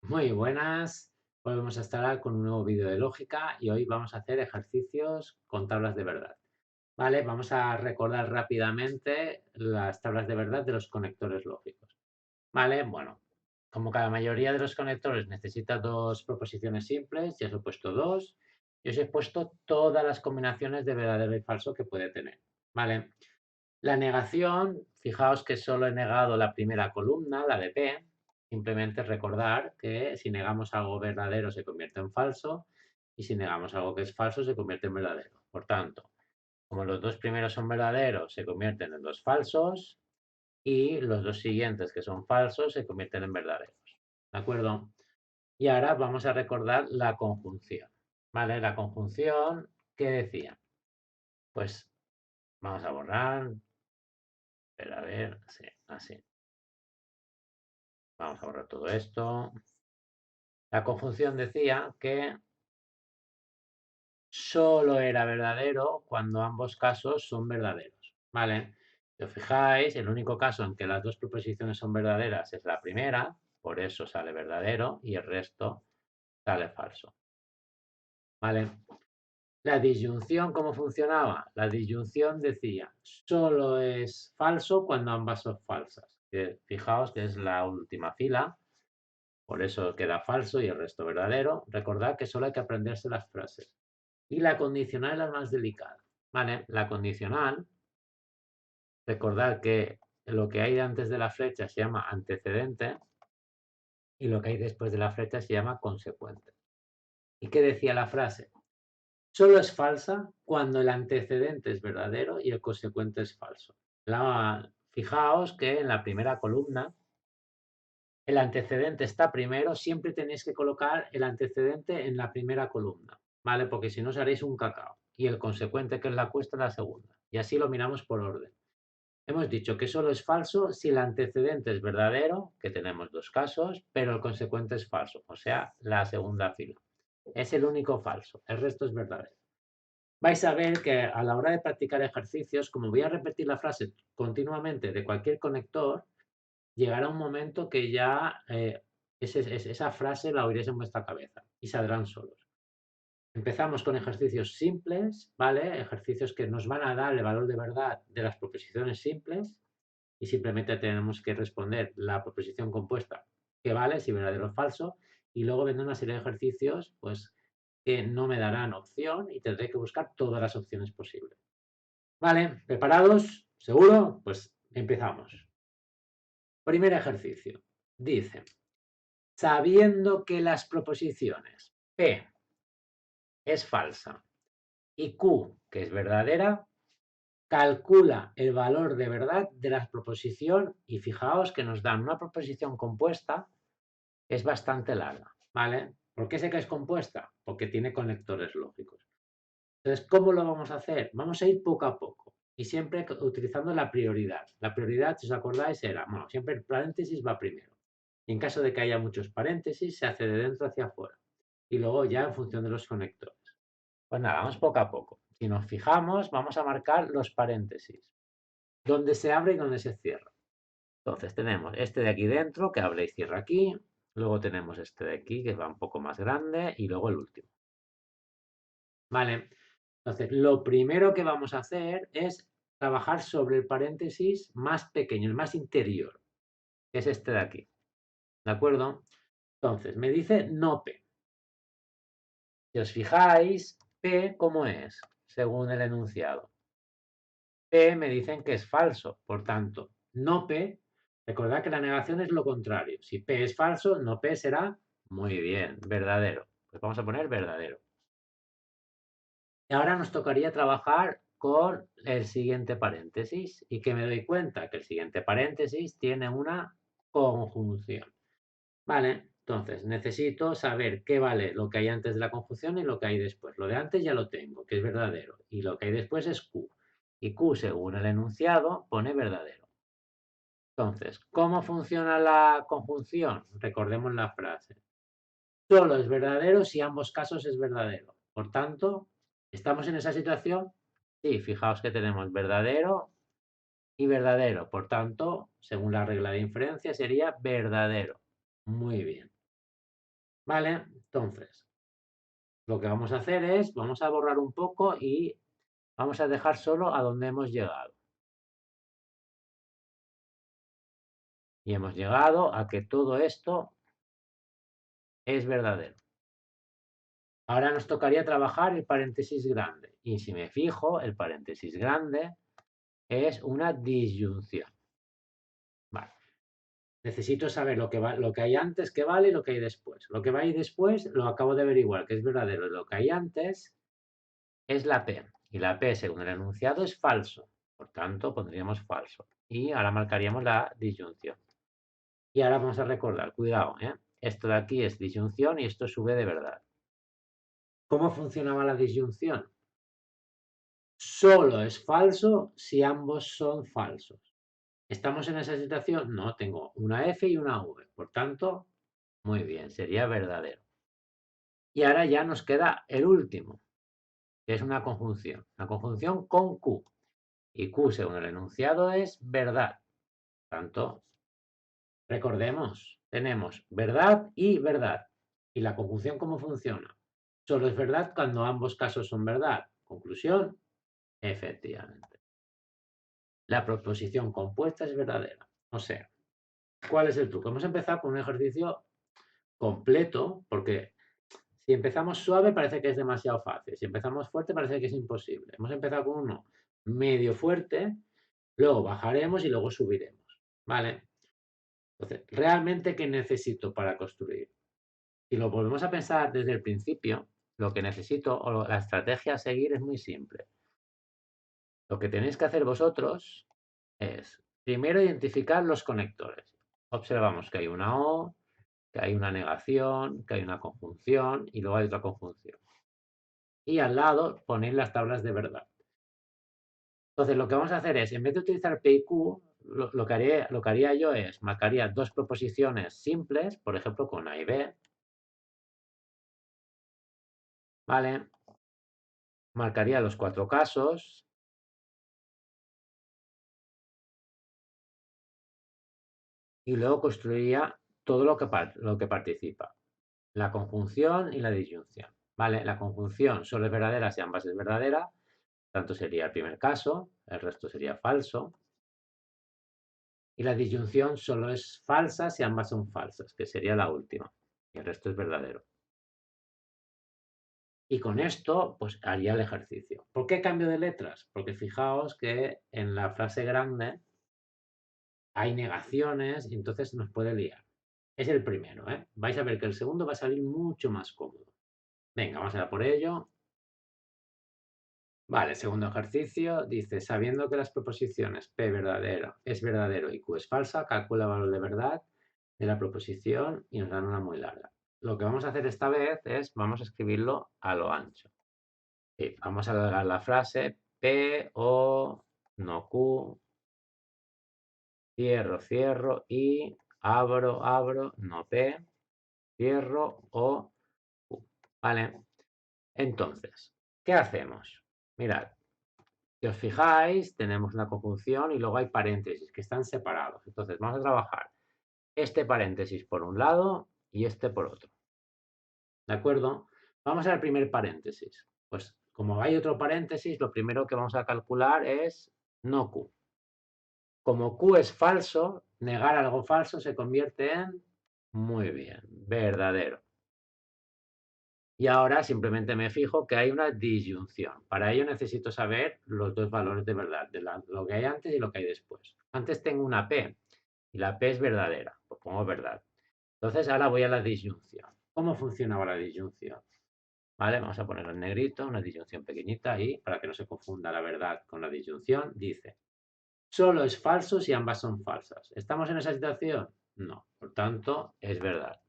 Muy buenas, volvemos a estar con un nuevo vídeo de lógica y hoy vamos a hacer ejercicios con tablas de verdad. Vale, vamos a recordar rápidamente las tablas de verdad de los conectores lógicos. Vale, bueno, como cada mayoría de los conectores necesita dos proposiciones simples, ya os he puesto dos, y os he puesto todas las combinaciones de verdadero y falso que puede tener. Vale, la negación, fijaos que solo he negado la primera columna, la de P. Simplemente recordar que si negamos algo verdadero se convierte en falso y si negamos algo que es falso se convierte en verdadero. Por tanto, como los dos primeros son verdaderos, se convierten en dos falsos y los dos siguientes que son falsos se convierten en verdaderos. ¿De acuerdo? Y ahora vamos a recordar la conjunción. ¿Vale? La conjunción, ¿qué decía? Pues vamos a borrar, a ver, sí, así. Vamos a borrar todo esto. La conjunción decía que solo era verdadero cuando ambos casos son verdaderos. ¿Vale? Si os fijáis, el único caso en que las dos proposiciones son verdaderas es la primera, por eso sale verdadero y el resto sale falso. ¿Vale? La disyunción, ¿cómo funcionaba? La disyunción decía, solo es falso cuando ambas son falsas. Fijaos que es la última fila. Por eso queda falso y el resto verdadero. Recordad que solo hay que aprenderse las frases. Y la condicional es la más delicada. ¿Vale? La condicional, recordad que lo que hay antes de la flecha se llama antecedente y lo que hay después de la flecha se llama consecuente. ¿Y qué decía la frase? Solo es falsa cuando el antecedente es verdadero y el consecuente es falso. Fijaos que en la primera columna el antecedente está primero, siempre tenéis que colocar el antecedente en la primera columna, ¿vale? Porque si no os haréis un cacao. Y el consecuente, que es la cuesta, en la segunda. Y así lo miramos por orden. Hemos dicho que solo es falso si el antecedente es verdadero, que tenemos dos casos, pero el consecuente es falso, o sea, la segunda fila. Es el único falso, el resto es verdadero. Vais a ver que a la hora de practicar ejercicios, como voy a repetir la frase continuamente de cualquier conector, llegará un momento que ya esa frase la oiréis en vuestra cabeza y saldrán solos. Empezamos con ejercicios simples, ¿vale? Ejercicios que nos van a dar el valor de verdad de las proposiciones simples y simplemente tenemos que responder la proposición compuesta que vale, si verdadero o falso, y luego vendrán una serie de ejercicios pues, que no me darán opción y tendré que buscar todas las opciones posibles. ¿Vale? ¿Preparados? ¿Seguro? Pues empezamos. Primer ejercicio. Dice, sabiendo que las proposiciones P es falsa y Q, que es verdadera, calcula el valor de verdad de la proposición y fijaos que nos dan una proposición compuesta que es bastante larga, ¿vale? ¿Por qué sé que es compuesta? Porque tiene conectores lógicos. Entonces, ¿cómo lo vamos a hacer? Vamos a ir poco a poco y siempre utilizando la prioridad. La prioridad, si os acordáis, era, bueno, siempre el paréntesis va primero. Y en caso de que haya muchos paréntesis, se hace de dentro hacia afuera. Y luego ya en función de los conectores. Pues nada, vamos poco a poco. Si nos fijamos, vamos a marcar los paréntesis. Donde se abre y donde se cierra. Entonces tenemos este de aquí dentro, que abre y cierra aquí. Luego tenemos este de aquí, que va un poco más grande. Y luego el último. Vale. Entonces, lo primero que vamos a hacer es trabajar sobre el paréntesis más pequeño, el más interior, que es este de aquí. ¿De acuerdo? Entonces, me dice no P. Si os fijáis, P, ¿cómo es? Según el enunciado. P me dicen que es falso, por tanto, no P, recordad que la negación es lo contrario. Si P es falso, no P será, muy bien, verdadero. Pues vamos a poner verdadero. Y ahora nos tocaría trabajar con el siguiente paréntesis y que me doy cuenta que el siguiente paréntesis tiene una conjunción. Vale, entonces necesito saber qué vale lo que hay antes de la conjunción y lo que hay después. Lo de antes ya lo tengo, que es verdadero, y lo que hay después es Q. Y Q, según el enunciado, pone verdadero. Entonces, ¿cómo funciona la conjunción? Recordemos la frase. Solo es verdadero si ambos casos es verdadero. Por tanto, ¿estamos en esa situación? Sí, fijaos que tenemos verdadero y verdadero. Por tanto, según la regla de inferencia, sería verdadero. Muy bien. ¿Vale? Entonces, lo que vamos a hacer es, vamos a borrar un poco y vamos a dejar solo a donde hemos llegado. Y hemos llegado a que todo esto es verdadero. Ahora nos tocaría trabajar el paréntesis grande. Y si me fijo, el paréntesis grande es una disyunción. Vale. Necesito saber lo que hay antes que vale y lo que hay después. Lo que va ahí después lo acabo de averiguar, que es verdadero. Lo que hay antes es la P. Y la P, según el enunciado, es falso. Por tanto, pondríamos falso. Y ahora marcaríamos la disyunción. Y ahora vamos a recordar, cuidado, ¿eh? Esto de aquí es disyunción y esto sube de verdad. ¿Cómo funcionaba la disyunción? Solo es falso si ambos son falsos. ¿Estamos en esa situación? No, tengo una F y una V. Por tanto, muy bien, sería verdadero. Y ahora ya nos queda el último, que es una conjunción. Una conjunción con Q. Y Q, según el enunciado, es verdad. Por tanto, recordemos, tenemos verdad y verdad. ¿Y la conjunción cómo funciona? Solo es verdad cuando ambos casos son verdad. Conclusión, efectivamente. La proposición compuesta es verdadera. O sea, ¿cuál es el truco? Hemos empezado con un ejercicio completo, porque si empezamos suave parece que es demasiado fácil. Si empezamos fuerte parece que es imposible. Hemos empezado con uno medio fuerte, luego bajaremos y luego subiremos. ¿Vale? Entonces, ¿realmente qué necesito para construir? Si lo volvemos a pensar desde el principio, lo que necesito o la estrategia a seguir es muy simple. Lo que tenéis que hacer vosotros es, primero, identificar los conectores. Observamos que hay una O, que hay una negación, que hay una conjunción y luego hay otra conjunción. Y al lado ponéis las tablas de verdad. Entonces, lo que vamos a hacer es, en vez de utilizar P y Q, lo que haría yo es, marcaría dos proposiciones simples, por ejemplo, con A y B. ¿Vale? Marcaría los cuatro casos. Y luego construiría todo lo que participa. La conjunción y la disyunción. ¿Vale? La conjunción solo es verdadera si ambas es verdadera. Tanto sería el primer caso, el resto sería falso. Y la disyunción solo es falsa si ambas son falsas, que sería la última. Y el resto es verdadero. Y con esto, pues haría el ejercicio. ¿Por qué cambio de letras? Porque fijaos que en la frase grande hay negaciones y entonces nos puede liar. Es el primero, ¿eh? Vais a ver que el segundo va a salir mucho más cómodo. Venga, vamos a ir por ello. Vale, segundo ejercicio. Dice, sabiendo que las proposiciones P verdadero es verdadero y Q es falsa, calcula el valor de verdad de la proposición y nos dan una muy larga. Lo que vamos a hacer esta vez es, vamos a escribirlo a lo ancho. Vamos a alargar la frase P, O, no Q, cierro, cierro y abro, abro, no P, cierro o Q. ¿Vale? Entonces, ¿qué hacemos? Mirad, si os fijáis, tenemos una conjunción y luego hay paréntesis que están separados. Entonces, vamos a trabajar este paréntesis por un lado y este por otro. ¿De acuerdo? Vamos al primer paréntesis. Pues como hay otro paréntesis, lo primero que vamos a calcular es no Q. Como Q es falso, negar algo falso se convierte en, muy bien, verdadero. Y ahora simplemente me fijo que hay una disyunción. Para ello necesito saber los dos valores de verdad, lo que hay antes y lo que hay después. Antes tengo una P y la P es verdadera, pues pongo verdad. Entonces ahora voy a la disyunción. ¿Cómo funcionaba la disyunción? ¿Vale? Vamos a ponerlo en negrito, una disyunción pequeñita ahí, para que no se confunda la verdad con la disyunción. Dice, solo es falso si ambas son falsas. ¿Estamos en esa situación? No. Por tanto, es verdad.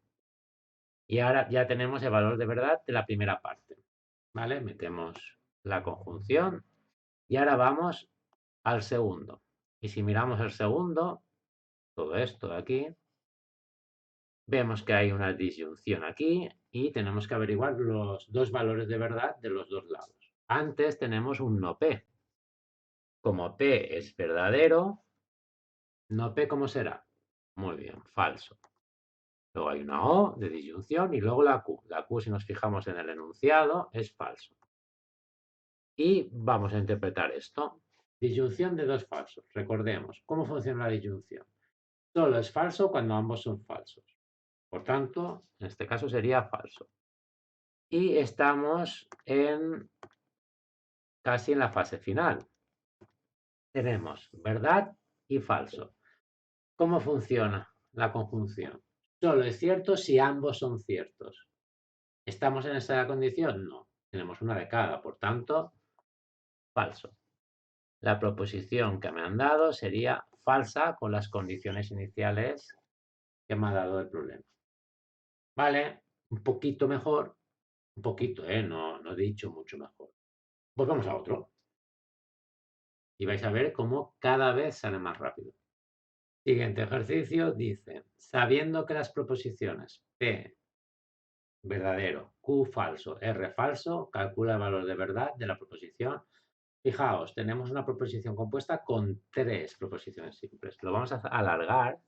Y ahora ya tenemos el valor de verdad de la primera parte. ¿Vale? Metemos la conjunción y ahora vamos al segundo. Y si miramos el segundo, todo esto de aquí, vemos que hay una disyunción aquí y tenemos que averiguar los dos valores de verdad de los dos lados. Antes tenemos un no P. Como P es verdadero, no P ¿cómo será? Muy bien, falso. Luego hay una O de disyunción y luego la Q. La Q, si nos fijamos en el enunciado, es falso. Y vamos a interpretar esto. Disyunción de dos falsos. Recordemos, ¿cómo funciona la disyunción? Solo es falso cuando ambos son falsos. Por tanto, en este caso sería falso. Y estamos casi en la fase final. Tenemos verdad y falso. ¿Cómo funciona la conjunción? Solo es cierto si ambos son ciertos. ¿Estamos en esa condición? No. Tenemos una de cada, por tanto, falso. La proposición que me han dado sería falsa con las condiciones iniciales que me ha dado el problema. ¿Vale? Un poquito mejor. Un poquito, no he dicho mucho mejor. Pues vamos a otro. Y vais a ver cómo cada vez sale más rápido. Siguiente ejercicio dice, sabiendo que las proposiciones P verdadero, Q falso, R falso, calcula el valor de verdad de la proposición. Fijaos, tenemos una proposición compuesta con 3 proposiciones simples. Lo vamos a alargar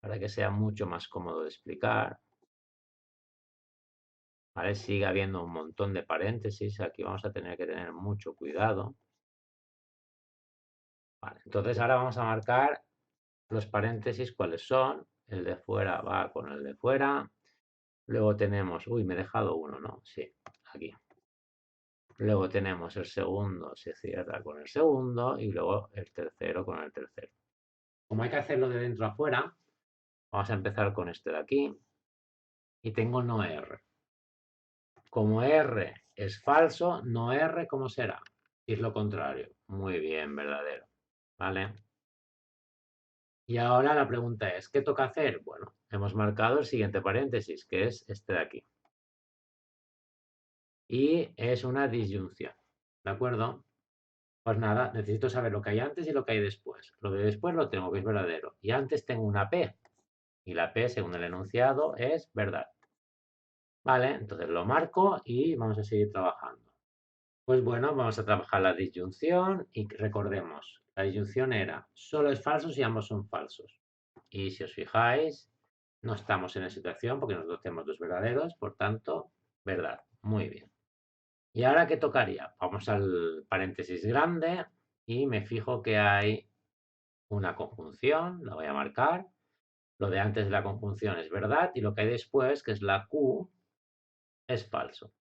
para que sea mucho más cómodo de explicar. ¿Vale? Sigue habiendo un montón de paréntesis. Aquí vamos a tener que tener mucho cuidado. Vale, entonces ahora vamos a marcar los paréntesis cuáles son. El de fuera va con el de fuera. Luego tenemos, uy, me he dejado uno, ¿no? Sí, aquí. Luego tenemos el segundo, se cierra con el segundo y luego el tercero con el tercero. Como hay que hacerlo de dentro a afuera, vamos a empezar con este de aquí. Y tengo no R. Como R es falso, no R, ¿cómo será? Y es lo contrario. Muy bien, verdadero. ¿Vale? Y ahora la pregunta es, ¿qué toca hacer? Bueno, hemos marcado el siguiente paréntesis, que es este de aquí. Y es una disyunción. ¿De acuerdo? Pues nada, necesito saber lo que hay antes y lo que hay después. Lo de después lo tengo, que es verdadero. Y antes tengo una P. Y la P, según el enunciado, es verdad. Vale, entonces lo marco y vamos a seguir trabajando. Pues bueno, vamos a trabajar la disyunción y recordemos, la disyunción era solo es falso si ambos son falsos. Y si os fijáis, no estamos en esa situación porque nosotros tenemos dos verdaderos, por tanto, verdad. Muy bien. ¿Y ahora qué tocaría? Vamos al paréntesis grande y me fijo que hay una conjunción, la voy a marcar. Lo de antes de la conjunción es verdad y lo que hay después, que es la Q, es falso.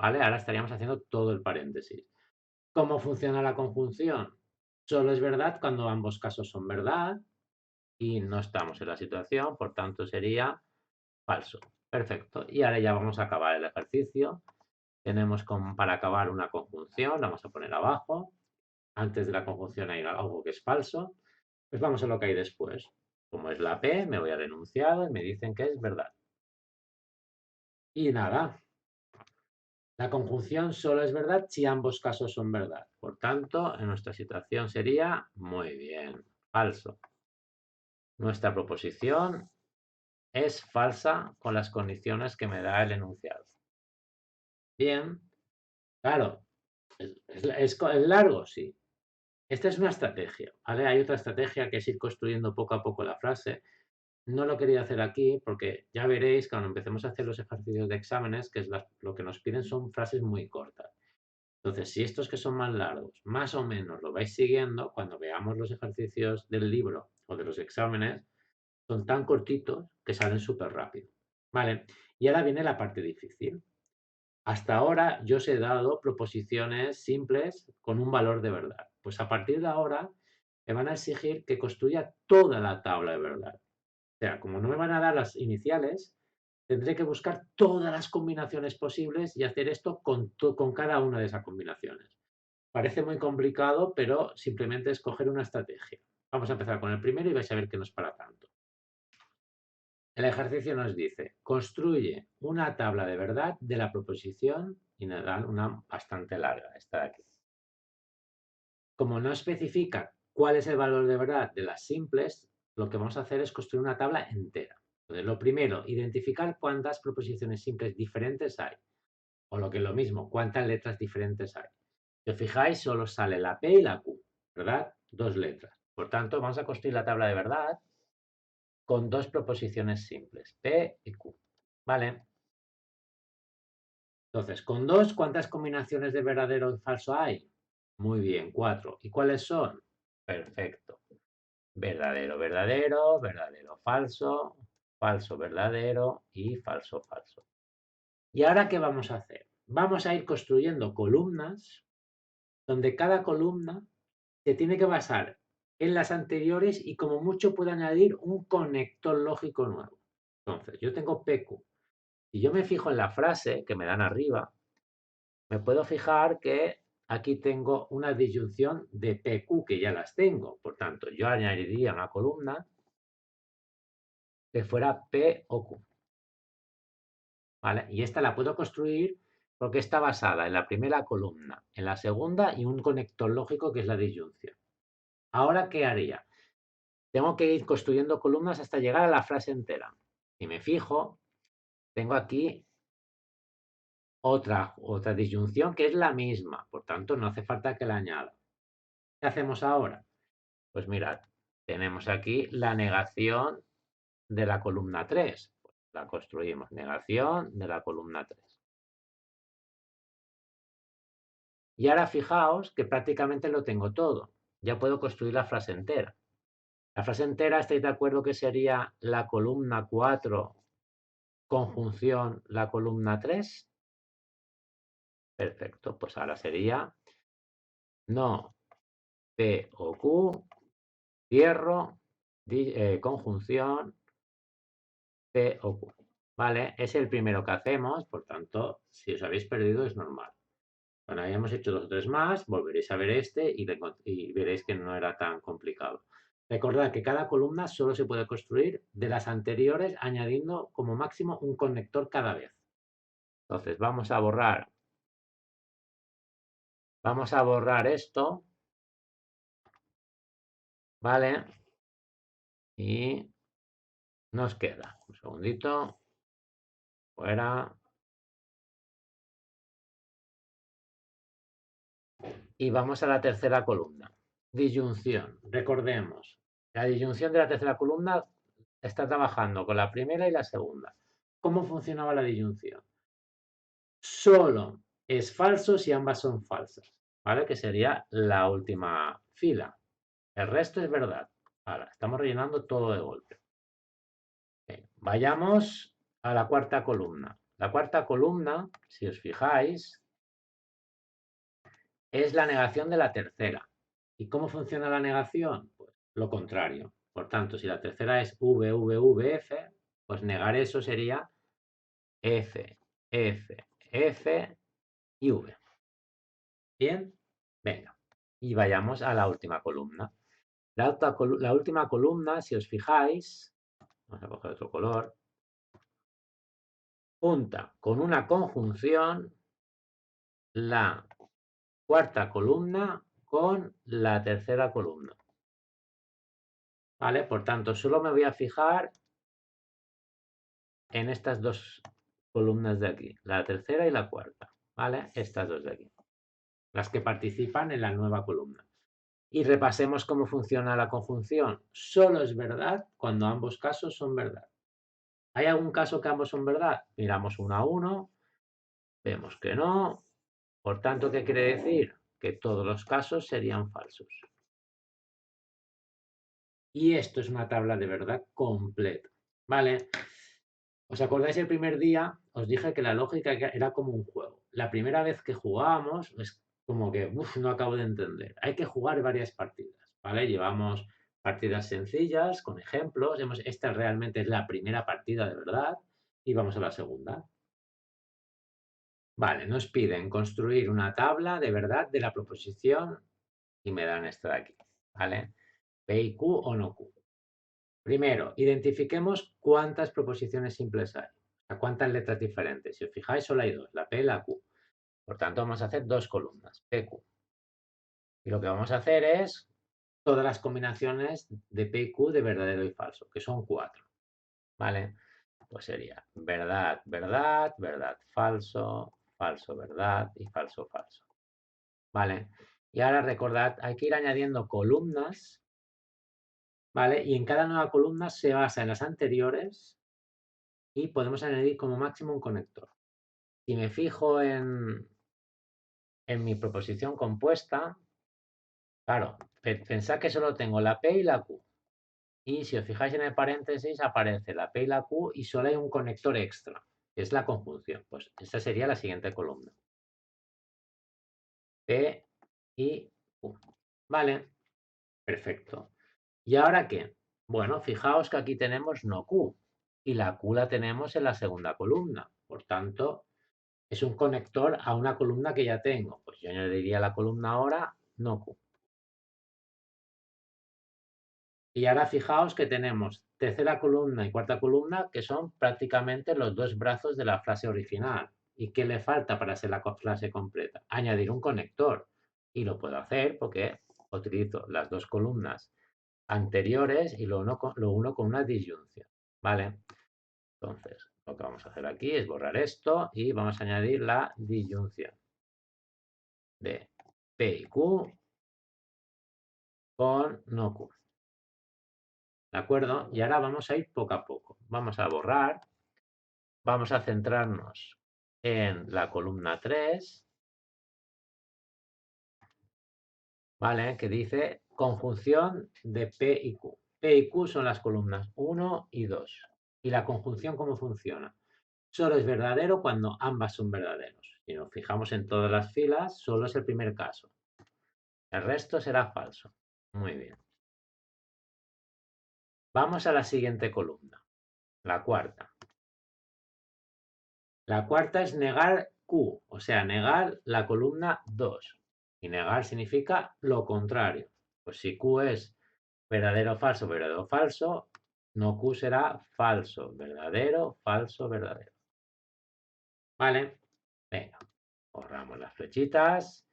¿Vale? Ahora estaríamos haciendo todo el paréntesis. ¿Cómo funciona la conjunción? Solo es verdad cuando ambos casos son verdad y no estamos en la situación, por tanto sería falso. Perfecto. Y ahora ya vamos a acabar el ejercicio. Tenemos para acabar una conjunción, la vamos a poner abajo. Antes de la conjunción hay algo que es falso. Pues vamos a lo que hay después. Como es la P, me voy al enunciado y me dicen que es verdad. Y nada, la conjunción solo es verdad si ambos casos son verdad. Por tanto, en nuestra situación sería muy bien, falso. Nuestra proposición es falsa con las condiciones que me da el enunciado. Bien, claro, ¿es largo? Sí. Esta es una estrategia, ¿vale? Hay otra estrategia que es ir construyendo poco a poco la frase. No lo quería hacer aquí porque ya veréis cuando empecemos a hacer los ejercicios de exámenes que lo que nos piden son frases muy cortas. Entonces, si estos que son más largos, más o menos lo vais siguiendo, cuando veamos los ejercicios del libro o de los exámenes, son tan cortitos que salen súper rápido. ¿Vale? Y ahora viene la parte difícil. Hasta ahora yo os he dado proposiciones simples con un valor de verdad. Pues a partir de ahora me van a exigir que construya toda la tabla de verdad. O sea, como no me van a dar las iniciales, tendré que buscar todas las combinaciones posibles y hacer esto con cada una de esas combinaciones. Parece muy complicado, pero simplemente es coger una estrategia. Vamos a empezar con el primero y vais a ver que no es para tanto. El ejercicio nos dice, construye una tabla de verdad de la proposición y nos dan una bastante larga, esta de aquí. Como no especifica cuál es el valor de verdad de las simples, lo que vamos a hacer es construir una tabla entera. Entonces, lo primero, identificar cuántas proposiciones simples diferentes hay. O lo que es lo mismo, cuántas letras diferentes hay. Si os fijáis, solo sale la P y la Q, ¿verdad? Dos letras. Por tanto, vamos a construir la tabla de verdad con dos proposiciones simples, P y Q. ¿Vale? Entonces, con dos, ¿cuántas combinaciones de verdadero y falso hay? Muy bien, 4. ¿Y cuáles son? Perfecto. Verdadero, verdadero, verdadero, falso, falso, verdadero y falso, falso. ¿Y ahora qué vamos a hacer? Vamos a ir construyendo columnas donde cada columna se tiene que basar en las anteriores y como mucho puede añadir un conector lógico nuevo. Entonces, yo tengo PQ. Si yo me fijo en la frase que me dan arriba, me puedo fijar que aquí tengo una disyunción de PQ que ya las tengo. Por tanto, yo añadiría una columna que fuera P o Q. ¿Vale? Y esta la puedo construir porque está basada en la primera columna, en la segunda y un conector lógico que es la disyunción. Ahora, ¿qué haría? Tengo que ir construyendo columnas hasta llegar a la frase entera. Si me fijo, tengo aquí otra disyunción que es la misma, por tanto no hace falta que la añada. ¿Qué hacemos ahora? Pues mirad, tenemos aquí la negación de la columna 3. Pues la construimos, negación de la columna 3. Y ahora fijaos que prácticamente lo tengo todo. Ya puedo construir la frase entera. La frase entera, ¿estáis de acuerdo que sería la columna 4 conjunción la columna 3? Perfecto, pues ahora sería no P o Q, cierro, conjunción P o Q. ¿Vale? Es el primero que hacemos, por tanto, si os habéis perdido es normal. Cuando hayamos hecho 2 o 3 más, volveréis a ver este y veréis que no era tan complicado. Recordad que cada columna solo se puede construir de las anteriores añadiendo como máximo un conector cada vez. Entonces vamos a borrar esto, ¿vale? Y nos queda un segundito, fuera. Y vamos a la tercera columna. Disyunción. Recordemos, la disyunción de la tercera columna está trabajando con la primera y la segunda. ¿Cómo funcionaba la disyunción? Solo es falso si ambas son falsas, ¿vale? Que sería la última fila. El resto es verdad. Ahora, estamos rellenando todo de golpe. Bien, vayamos a la cuarta columna. La cuarta columna, si os fijáis, es la negación de la tercera. ¿Y cómo funciona la negación? Pues lo contrario. Por tanto, si la tercera es F, pues negar eso sería F, F, F y V. ¿Bien? Venga. Y vayamos a la última columna. La última columna, si os fijáis, vamos a coger otro color, junta con una conjunción la cuarta columna con la tercera columna. ¿Vale? Por tanto, solo me voy a fijar en estas dos columnas de aquí, la tercera y la cuarta, ¿vale? Estas dos de aquí, las que participan en la nueva columna. Y repasemos cómo funciona la conjunción. Solo es verdad cuando ambos casos son verdad. ¿Hay algún caso que ambos son verdad? Miramos uno a uno, vemos que no. Por tanto, ¿qué quiere decir? Que todos los casos serían falsos. Y esto es una tabla de verdad completa, ¿vale? ¿Os acordáis el primer día? Os dije que la lógica era como un juego. La primera vez que jugábamos es como que, no acabo de entender. Hay que jugar varias partidas, ¿vale? Llevamos partidas sencillas, con ejemplos. Esta realmente es la primera partida de verdad y vamos a la segunda. Vale, nos piden construir una tabla de verdad de la proposición y me dan esta de aquí, ¿vale? P y Q o no Q. Primero, identifiquemos cuántas proposiciones simples hay. ¿A cuántas letras diferentes? Si os fijáis, solo hay dos, la P y la Q. Por tanto, vamos a hacer dos columnas, PQ. Y lo que vamos a hacer es todas las combinaciones de P y Q de verdadero y falso, que son 4. ¿Vale? Pues sería verdad, verdad, verdad, falso, falso, verdad y falso, falso. ¿Vale? Y ahora recordad, hay que ir añadiendo columnas ¿vale? Y en cada nueva columna se basa en las anteriores y podemos añadir como máximo un conector. Si me fijo en mi proposición compuesta, claro, pensad que solo tengo la P y la Q. Y si os fijáis en el paréntesis, aparece la P y la Q y solo hay un conector extra, que es la conjunción. Pues esa sería la siguiente columna. P y Q. Vale, perfecto. ¿Y ahora qué? Bueno, fijaos que aquí tenemos no Q y la Q la tenemos en la segunda columna. Por tanto, es un conector a una columna que ya tengo. Pues yo añadiría la columna ahora no Q. Y ahora fijaos que tenemos tercera columna y cuarta columna que son prácticamente los dos brazos de la frase original. ¿Y qué le falta para ser la frase completa? Añadir un conector. Y lo puedo hacer porque utilizo las dos columnas anteriores y lo uno con una disyunción. ¿Vale? Entonces, lo que vamos a hacer aquí es borrar esto y vamos a añadir la disyunción de P y Q con no Q. ¿De acuerdo? Y ahora vamos a ir poco a poco. Vamos a borrar. Vamos a centrarnos en la columna 3, ¿vale? Que dice conjunción de P y Q. P y Q son las columnas 1 y 2. ¿Y la conjunción cómo funciona? Solo es verdadero cuando ambas son verdaderos. Si nos fijamos en todas las filas, solo es el primer caso. El resto será falso. Muy bien. Vamos a la siguiente columna, la cuarta. La cuarta es negar Q, o sea, negar la columna 2. Y negar significa lo contrario. Pues si Q es verdadero, falso, no Q será falso, verdadero, falso, verdadero. ¿Vale? Venga, borramos las flechitas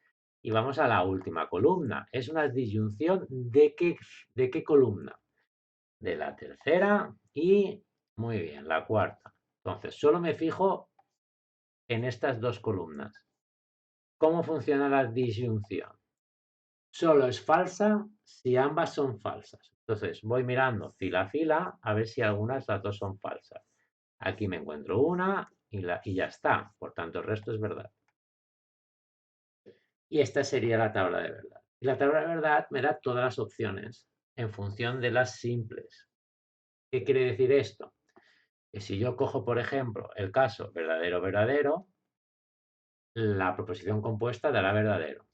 y vamos a la última columna. Es una disyunción de qué columna? De la tercera y, muy bien, la cuarta. Entonces, solo me fijo en estas dos columnas. ¿Cómo funciona la disyunción? Solo es falsa si ambas son falsas. Entonces, voy mirando fila a fila a ver si algunas las dos son falsas. Aquí me encuentro una y ya está. Por tanto, el resto es verdad. Y esta sería la tabla de verdad. Y la tabla de verdad me da todas las opciones en función de las simples. ¿Qué quiere decir esto? Que si yo cojo, por ejemplo, el caso verdadero, verdadero, la proposición compuesta dará verdadero.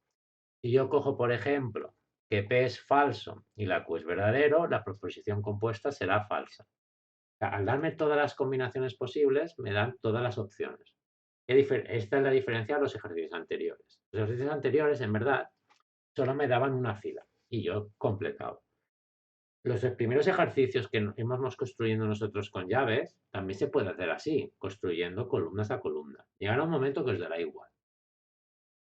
Si yo cojo, por ejemplo, que P es falso y la Q es verdadero, la proposición compuesta será falsa. O sea, al darme todas las combinaciones posibles, me dan todas las opciones. Esta es la diferencia de los ejercicios anteriores. Los ejercicios anteriores, en verdad, solo me daban una fila y yo completaba. Los primeros ejercicios que íbamos construyendo nosotros con llaves, también se puede hacer así, construyendo columnas a columna. Llegará un momento que os dará igual.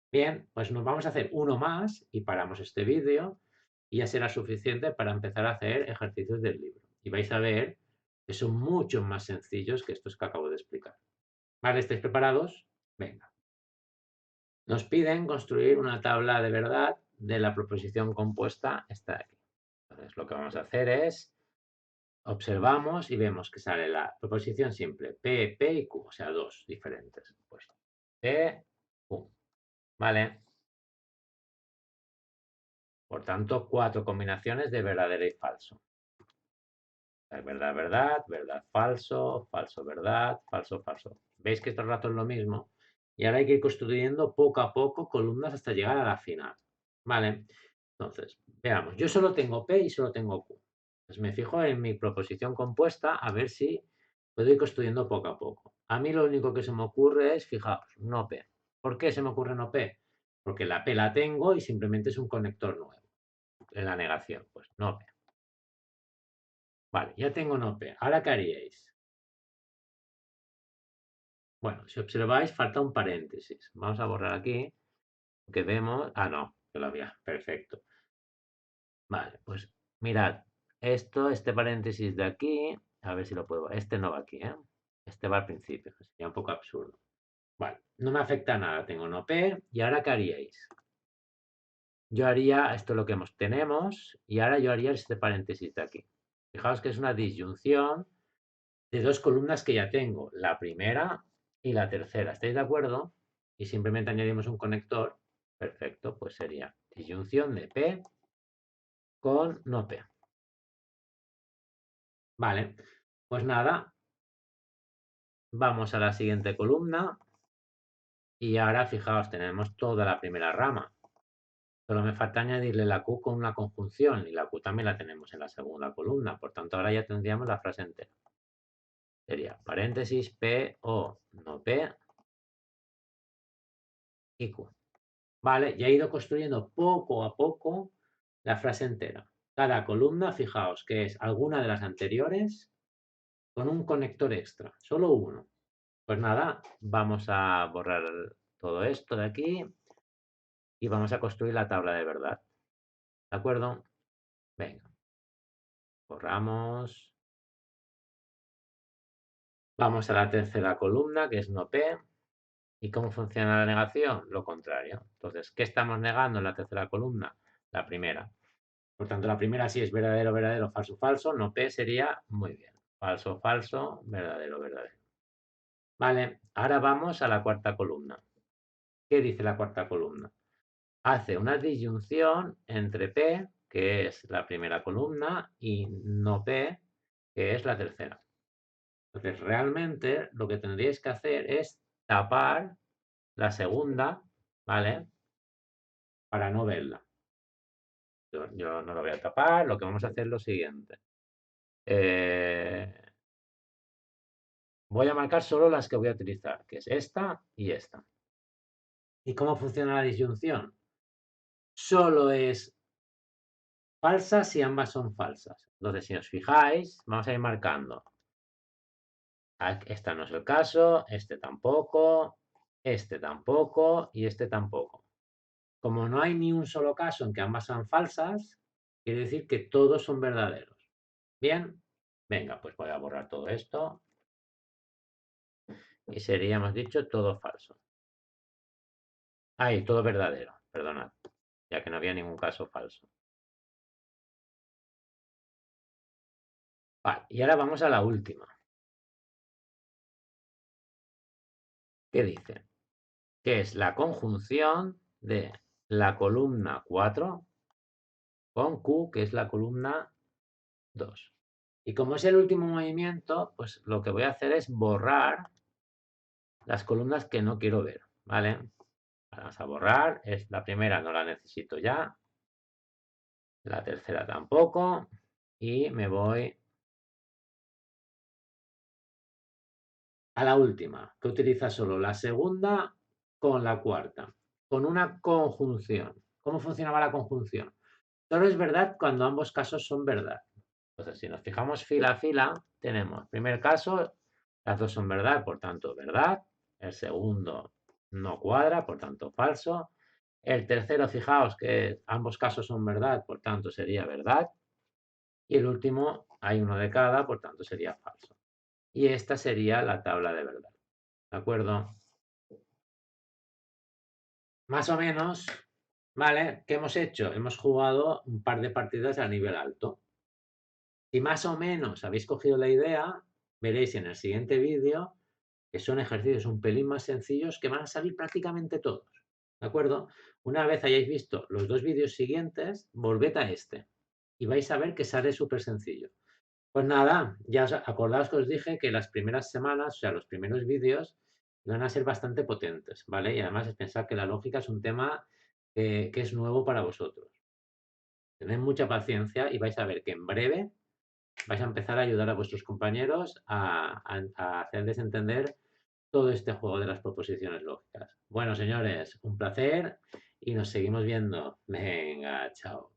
Bien, pues nos vamos a hacer uno más y paramos este vídeo y ya será suficiente para empezar a hacer ejercicios del libro. Y vais a ver que son mucho más sencillos que estos que acabo de explicar. ¿Vale? ¿Estáis preparados? Venga. Nos piden construir una tabla de verdad de la proposición compuesta esta de aquí. Entonces lo que vamos a hacer es observamos y vemos que sale la proposición simple P, P y Q, o sea, dos diferentes. Pues P, Q. ¿Vale? Por tanto, 4 combinaciones de verdadero y falso. Verdad, verdad, verdad, falso, falso, verdad, falso, falso. ¿Veis que todo el rato es lo mismo? Y ahora hay que ir construyendo poco a poco columnas hasta llegar a la final. ¿Vale? Entonces, veamos. Yo solo tengo P y solo tengo Q. Pues me fijo en mi proposición compuesta a ver si puedo ir construyendo poco a poco. A mí lo único que se me ocurre es, fijaos, no P. ¿Por qué se me ocurre no P? Porque la P la tengo y simplemente es un conector nuevo. En la negación, pues no P. Vale, ya tengo no P. ¿Ahora qué haríais? Bueno, si observáis, falta un paréntesis. Vamos a borrar aquí, que vemos... Ah, no, que lo había. Perfecto. Vale, pues mirad, este paréntesis de aquí, a ver si lo puedo... Este no va aquí, ¿eh? Este va al principio, sería un poco absurdo. Vale, no me afecta nada, tengo no P. ¿Y ahora qué haríais? Yo haría esto lo que tenemos y ahora yo haría este paréntesis de aquí. Fijaos que es una disyunción de dos columnas que ya tengo, la primera y la tercera. ¿Estáis de acuerdo? Y simplemente añadimos un conector. Perfecto, pues sería disyunción de P con no P. Vale, pues nada, vamos a la siguiente columna y ahora fijaos, tenemos toda la primera rama. Solo me falta añadirle la Q con una conjunción y la Q también la tenemos en la segunda columna. Por tanto, ahora ya tendríamos la frase entera. Sería paréntesis P o no P y Q. Vale, ya he ido construyendo poco a poco la frase entera. Cada columna, fijaos que es alguna de las anteriores con un conector extra, solo uno. Pues nada, vamos a borrar todo esto de aquí y vamos a construir la tabla de verdad. ¿De acuerdo? Venga, borramos. Vamos a la tercera columna, que es no P. ¿Y cómo funciona la negación? Lo contrario. Entonces, ¿qué estamos negando en la tercera columna? La primera. Por tanto, la primera sí es verdadero, verdadero, falso, falso. No P sería muy bien. Falso, falso, verdadero, verdadero. Vale, ahora vamos a la cuarta columna. ¿Qué dice la cuarta columna? Hace una disyunción entre P, que es la primera columna, y no P, que es la tercera. Entonces, realmente lo que tendríais que hacer es tapar la segunda, ¿vale? Para no verla. Yo no lo voy a tapar, lo que vamos a hacer es lo siguiente. Voy a marcar solo las que voy a utilizar, que es esta y esta. ¿Y cómo funciona la disyunción? Solo es falsa si ambas son falsas. Entonces, si os fijáis, vamos a ir marcando. Esta no es el caso, este tampoco y este tampoco. Como no hay ni un solo caso en que ambas sean falsas, quiere decir que todos son verdaderos. Bien, venga, pues voy a borrar todo esto y sería, hemos dicho, todo falso. Ay, todo verdadero, perdonad, ya que no había ningún caso falso. Vale, y ahora vamos a la última. ¿Qué dice? Que es la conjunción de la columna 4 con Q, que es la columna 2. Y como es el último movimiento, pues lo que voy a hacer es borrar las columnas que no quiero ver, ¿vale? Vamos a borrar, es la primera no la necesito ya, la tercera tampoco, y me voy a la última, que utiliza solo la segunda con la cuarta, con una conjunción. ¿Cómo funcionaba la conjunción? Solo es verdad cuando ambos casos son verdad. Entonces, si nos fijamos fila a fila, tenemos, primer caso, las dos son verdad, por tanto, verdad. El segundo no cuadra, por tanto, falso. El tercero, fijaos que ambos casos son verdad, por tanto, sería verdad. Y el último, hay uno de cada, por tanto, sería falso. Y esta sería la tabla de verdad. ¿De acuerdo? Más o menos, ¿vale? ¿Qué hemos hecho? Hemos jugado un par de partidas a nivel alto. Si más o menos habéis cogido la idea, veréis en el siguiente vídeo que son ejercicios un pelín más sencillos que van a salir prácticamente todos. ¿De acuerdo? Una vez hayáis visto los dos vídeos siguientes, volved a este y vais a ver que sale súper sencillo. Pues nada, ya acordaos que os dije que las primeras semanas, o sea, los primeros vídeos, van a ser bastante potentes, ¿vale? Y además es pensar que la lógica es un tema que es nuevo para vosotros. Tened mucha paciencia y vais a ver que en breve vais a empezar a ayudar a vuestros compañeros a hacerles entender todo este juego de las proposiciones lógicas. Bueno, señores, un placer y nos seguimos viendo. Venga, chao.